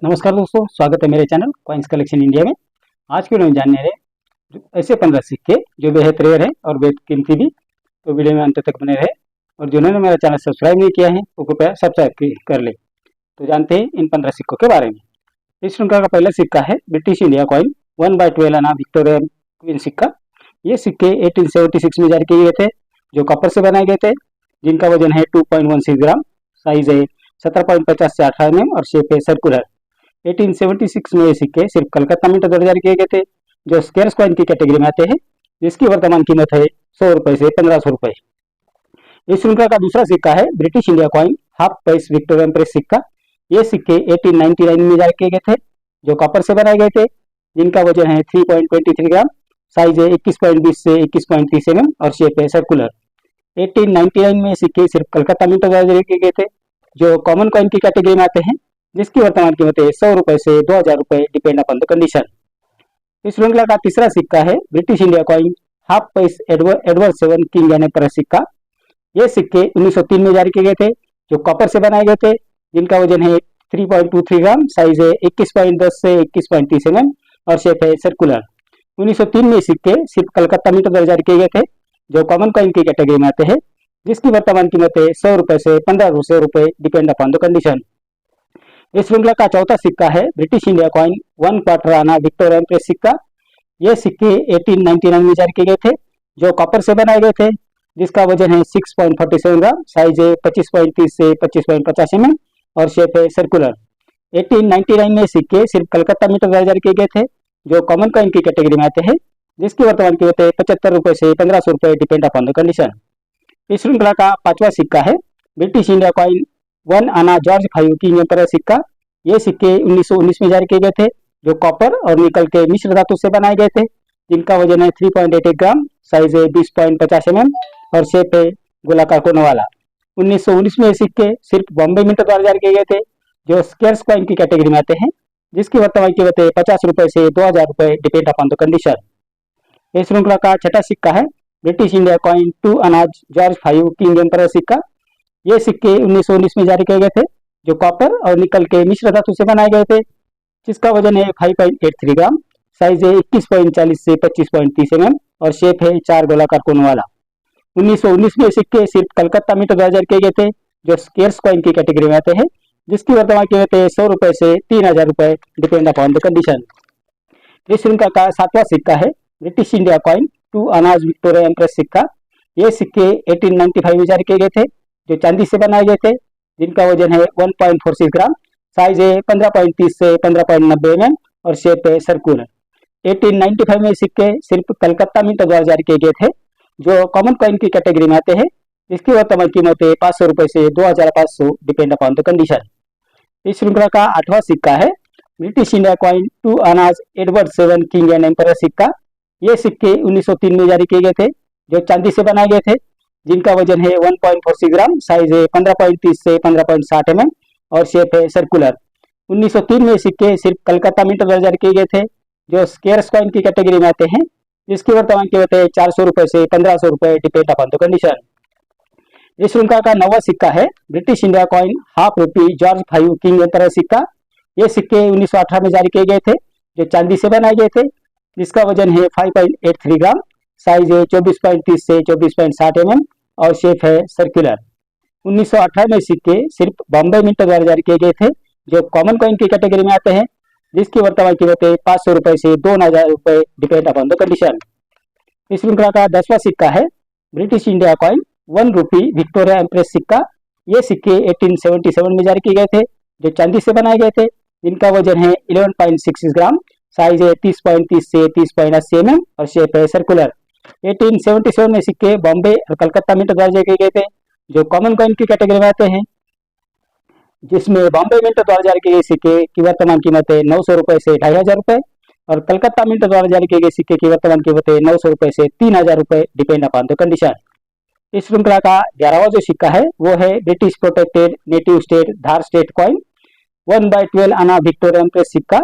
नमस्कार दोस्तों, स्वागत है मेरे चैनल कॉइन्स कलेक्शन इंडिया में। आज के वीडियो में जानने रहे ऐसे 15 सिक्के जो बेहद रेयर है और बेहद कीमती भी। तो वीडियो में अंत तक बने रहे और जिन्होंने मेरा चैनल सब्सक्राइब नहीं किया है वो कृपया सब्सक्राइब कर ले। तो जानते हैं इन 15 सिक्कों के बारे में। इस श्रृंखला का पहला सिक्का है ब्रिटिश इंडिया कॉइन 1/12 आना विक्टोरिया क्वीन सिक्का। ये सिक्के 1876 में जारी किए गए थे, जो कॉपर से बनाए गए थे, जिनका वजन है 2.16 ग्राम, साइज है 17.50 से 18 mm और शेप है सर्कुलर। 1876 में ये सिक्के सिर्फ कलकत्ता मिंट द्वारा जारी किए गए थे, जो स्केर्स कॉइन की कैटेगरी में आते हैं, जिसकी वर्तमान कीमत है 100 रुपए से 1500 रुपए। इस श्रृंखला का दूसरा सिक्का है ब्रिटिश इंडिया कॉइन हाफ पैस विक्टोरिया प्रेस सिक्का। ये सिक्के 1899 में जारी किए गए थे, जो कॉपर से बनाए गए थे, जिनका वजन है 3.23 ग्राम, साइज है 21.20 से 21.30 mm और शेप है सर्कुलर। 1899 में सिक्के सिर्फ कलकत्ता मिंट द्वारा जारी किए गए थे, जो कॉमन कॉइन की कैटेगरी में आते हैं, जिसकी वर्तमान कीमत है 100 रुपए से 2000 रुपए, डिपेंड अपॉन द कंडीशन। इस श्रृंखला का तीसरा सिक्का है ब्रिटिश इंडिया कॉइन हाफ पैस एडवर्ड 7 किंग एंड एम्परर सिक्का। ये सिक्के 1903 में जारी किए गए थे, जो कॉपर से बनाए गए थे, जिनका वजन है 3.23 ग्राम, साइज है 21.10 से 21.30 mm और शेप है सर्कुलर। 1903 में सिक्के सिर्फ कलकत्ता मिंट द्वारा जारी किए गए थे, जो कॉमन कॉइन की कैटेगरी में आते हैं, जिसकी वर्तमान कीमत है 100 रुपए से 1500 रुपए, डिपेंड अपॉन द कंडीशन। इस श्रृंखला का चौथा सिक्का है ब्रिटिश इंडिया कॉइन 1/4 आना विक्टोरिया प्रेस सिक्का। ये सिक्के 1899 में जारी किए गए थे, जो कॉपर से बनाए गए थे, जिसका वजन है 6.47 ग्राम, साइज है 25.30 से 25.50 mm और शेप है सर्कुलर। 1899 में सिक्के सिर्फ कलकत्ता मिंट द्वारा जारी किए गए थे, जो कॉमन कॉइन की कैटेगरी में आते हैं, जिसकी वर्तमान कीमत है 75 रुपए से 1500 रुपए, डिपेंड अपॉन द कंडीशन। इस श्रृंखला का पांचवा सिक्का है ब्रिटिश इंडिया कॉइन 1 आना जॉर्ज 5 किंग एम्परर सिक्का। ये सिक्के 1919 में जारी किए गए थे, जो कॉपर और निकल के मिश्र धातु से बनाए गए थे, जिनका वजन है 3.88 ग्राम, साइज है 20.50 mm और शेप है गोलाकार कोनों वाला। 1919 में ये सिक्के सिर्फ बॉम्बे मिंट द्वारा जारी किए गए थे, जो स्केर्स कॉइन की कैटेगरी में आते हैं, जिसकी वर्तमान कीमत है 50 रुपए से 2000 रुपए, डिपेंड अपॉन द कंडीशन। इस श्रृंखला का छठा सिक्का है ब्रिटिश इंडिया कॉइन 2 आना जॉर्ज 5 किंग एम्परर सिक्का। ये सिक्के 1919 में जारी किए गए थे, जो कॉपर और निकल के मिश्र धातु से बनाए गए थे, जिसका वजन है 5.83 ग्राम, साइज है 21.40 से 25.30 mm और शेप है 4 गोलाकार कोनों वाला। 1919 में सिक्के सिर्फ कलकत्ता मिंट द्वारा जारी किए गए थे, जो स्केर्स कॉइन की कैटेगरी में आते हैं, जिसकी वर्तमान कीमत है 100 रुपए से 3000 रुपए, डिपेंड अपॉन द कंडीशन। इस श्रृंखला का सातवां सिक्का है ब्रिटिश इंडिया कॉइन 2 आनाज विक्टोरिया एम्प्रेस सिक्का। ये सिक्के 1895 में जारी किए गए थे, जो चांदी से बनाए गए थे, जिनका वजन है 1.46 ग्राम, साइज है 15.30 से 15.90 mm और शेप है सर्कुलर। 1895 में सिक्के सिर्फ कलकत्ता मिंट द्वारा जारी किए गए थे, जो कॉमन कॉइन की कैटेगरी में आते हैं, इसकी वर्तमान कीमत है 500 रुपए से 2500, डिपेंड अपॉन द कंडीशन। इस श्रृंखला का आठवां सिक्का है ब्रिटिश इंडिया कॉइन 2 आनाज एडवर्ड 7 किंग एंड एम्परर सिक्का। ये सिक्के 1903 में जारी किए गए थे, जो चांदी से बनाए गए थे, जिनका वजन है 1.46 ग्राम, साइज है 15.30 से 15.60 mm और शेप है सर्कुलर। 1903 में सिक्के सिर्फ कलकत्ता मिंट द्वारा जारी किए गए थे, जो स्केर्स कॉइन की कैटेगरी में आते हैं, जिसकी वर्तमान कीमत है 400 रुपए से 1500 रुपए, डिपेंड अपॉन द कंडीशन। इस श्रृंखला का नौवां सिक्का है ब्रिटिश इंडिया कॉइन हाफ रुपी जॉर्ज 5 किंग एम्परर सिक्का। ये सिक्के 1918 में जारी किए गए थे, जो चांदी से बनाए गए थे, जिसका वजन है 5.83 ग्राम, साइज है 24.30 से 24.60 mm और शेप है सर्कुलर। 1918 में सिक्के सिर्फ बॉम्बे मिंट द्वारा जारी किए गए थे, जो कॉमन कॉइन की कैटेगरी में आते हैं, जिसकी वर्तमान कीमत है 500 रुपए से 2000 रुपए, डिपेंड अपॉन द कंडीशन। इस श्रृंखला का 10वां सिक्का है ब्रिटिश इंडिया कॉइन 1 रुपी विक्टोरिया एम्प्रेस सिक्का। ये सिक्के 1877 में जारी किए गए थे, जो चांदी से बनाए गए थे, जिनका वजन है 11.66 ग्राम, साइज है 30.30 से 30.80 mm और शेप है सर्कुलर। 1877 में सिक्के बॉम्बे और कलकत्ता मिंट द्वारा जारी किए गए थे, जो कॉमन कॉइन की कैटेगरी में आते हैं, जिसमें बॉम्बे मिंट द्वारा जारी किए गए सिक्के की वर्तमान कीमत है 900 रुपए से 2500 रुपए और कलकत्ता मिंट द्वारा जारी किए गए सिक्के की वर्तमान कीमत है 900 रुपए से 3000 रुपए, डिपेंड अपॉन द कंडीशन। इस श्रृंखला का 11वां जो सिक्का है वो है ब्रिटिश प्रोटेक्टेड नेटिव स्टेट धार स्टेट कॉइन 1/12 आना विक्टोरिया एम्प्रेस सिक्का।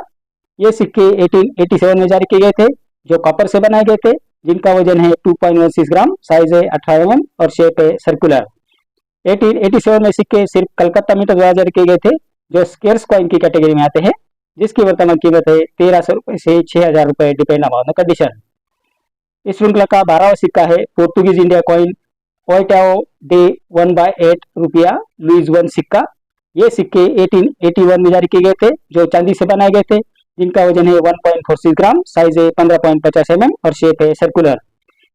ये सिक्के 1887 में जारी किए गए थे, जो कॉपर से बनाए गए थे, जिनका वजन है 2.16 ग्राम, साइज है 18 mm और शेप है सर्कुलर। 1887 में सिक्के सिर्फ कलकत्ता मिंट द्वारा जारी किए गए थे, जो स्केर्स कॉइन की कैटेगरी में आते हैं, जिसकी वर्तमान कीमत है 1300 रुपये से 6000 रुपये, डिपेंड अपॉन द कंडीशन। इस श्रृंखला का 12वां सिक्का है पोर्तुगीज इंडिया कॉइन ओइटाओ डे 1/8 रुपया लुइस वन सिक्का। ये सिक्के 1881 में जारी किए गए थे, जो चांदी से बनाए गए थे, जिनका वजन है 1.46 ग्राम, साइज है 15.50 mm और शेप है सर्कुलर।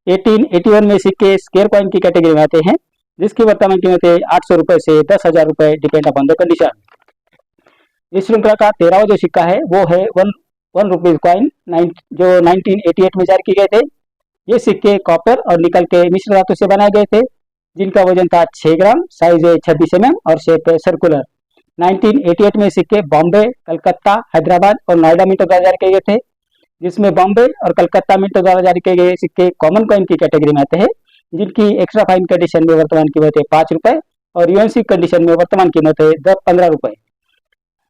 1881 में सिक्के स्क्वायर कॉइन की कैटेगरी में आते हैं, जिसकी वर्तमान कीमत है 800 रुपये से 10,000 रुपये, डिपेंड अपॉन द कंडीशन। इस श्रृंखला का 13वां जो सिक्का है वो है वन रुपीज कॉइन जो 1988 में जारी किए गए थे। ये सिक्के कॉपर और निकल के मिश्र धातु से बनाए गए थे, जिनका वजन था 6 ग्राम, साइज है 26 mm और शेप है सर्कुलर। 1988 में सिक्के बॉम्बे, कलकत्ता, हैदराबाद और नोएडा मिंटो द्वारा जारी किए गए थे, जिसमें बॉम्बे और कलकत्ता मिंटो द्वारा जारी किए गए सिक्के कॉमन कॉइन की कैटेगरी में आते हैं, जिनकी एक्स्ट्रा फाइन कंडीशन में वर्तमान कीमत है 5 रुपये और यूएनसी कंडीशन में वर्तमान कीमत है 15 रुपये।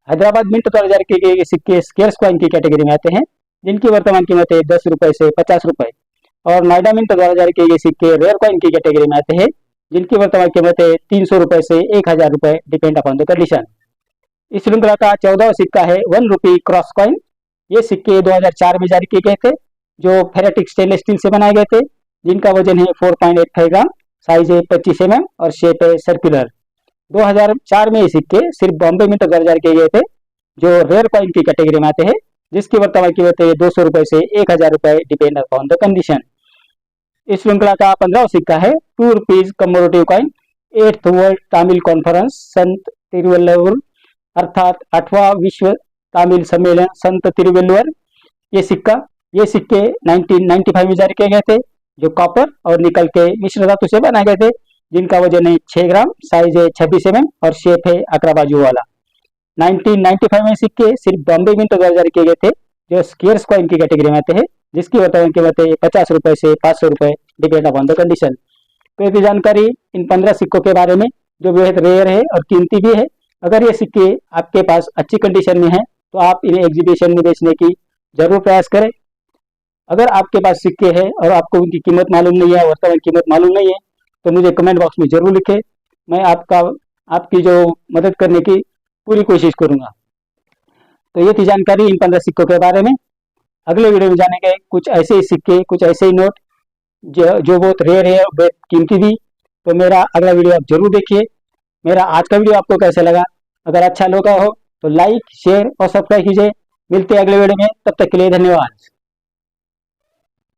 हैदराबाद मिंटो द्वारा जारी किए गए सिक्के स्क्वायर कॉइन की कैटेगरी में आते हैं, जिनकी वर्तमान कीमत है 10 रुपये से 50 रुपये, और नोएडा मिंटो द्वारा जारी किए गए सिक्के रेयर कॉइन की कैटेगरी में आते हैं, जिनकी वर्तमान कीमत है 300 रुपये से 1000 रुपये, डिपेंड अपॉन द कंडीशन। इस श्रृंखला का 14वां सिक्का है 1 रुपी क्रॉस कॉइन। ये सिक्के 2004 में जारी किए गए थे, जो फेरेटिक स्टेनलेस स्टील से बनाए गए थे, जिनका वजन है 4.85 ग्राम, साइज है 25 mm और शेप है सर्कुलर। 2004 में ये सिक्के सिर्फ बॉम्बे मिंटो द्वारा जारी किए गए थे, जो रेयर कॉइन की कैटेगरी में आते हैं, जिसकी वर्तमान कीमत है 200 रुपये से 1000 रुपये, डिपेंड अपॉन द कंडीशन। इस श्रृंखला का 15वां सिक्का है 2 rupees commemorative coin 8th world Tamil conference Sant Thiruvalluvar, अर्थात 8वां विश्व तमिल सम्मेलन संत तिरुवल्लुवर। ये सिक्के 1995 में जारी किए गए थे, जो कॉपर और निकल के मिश्र धातु से बनाए गए थे, जिनका वजन है 6 ग्राम, साइज है 26 mm और शेप है अकरा बाजू वाला। 1995 में सिक्के सिर्फ बॉम्बे मिंटो द्वारा जारी किए गए थे, जो स्क्वायर कॉइन की कैटेगरी में आते हैं, जिसकी वर्तमान कीमत है 50 रुपये से 500 रुपये, डिपेंड अपॉन द कंडीशन। तो ये जानकारी इन 15 सिक्कों के बारे में, जो बेहद रेयर है और कीमती भी है। अगर ये सिक्के आपके पास अच्छी कंडीशन में है तो आप इन्हें एग्जीबिशन में बेचने की जरूर प्रयास करें। अगर आपके पास सिक्के हैं और आपको उनकी कीमत मालूम नहीं है, वर्तमान कीमत मालूम नहीं है, तो मुझे कमेंट बॉक्स में जरूर लिखें। मैं आपकी जो मदद करने की पूरी कोशिश करूंगा। तो ये थी जानकारी इन 15 सिक्कों के बारे में। अगले वीडियो में जानेंगे कुछ ऐसे ही सिक्के, कुछ ऐसे ही नोट जो बहुत रेयर है और बहुत कीमती भी। तो मेरा अगला वीडियो आप जरूर देखिए। मेरा आज का वीडियो आपको कैसा लगा? अगर अच्छा लगा हो तो लाइक, शेयर और सब्सक्राइब कीजिए। मिलते हैं अगले वीडियो में, तब तक के लिए धन्यवाद।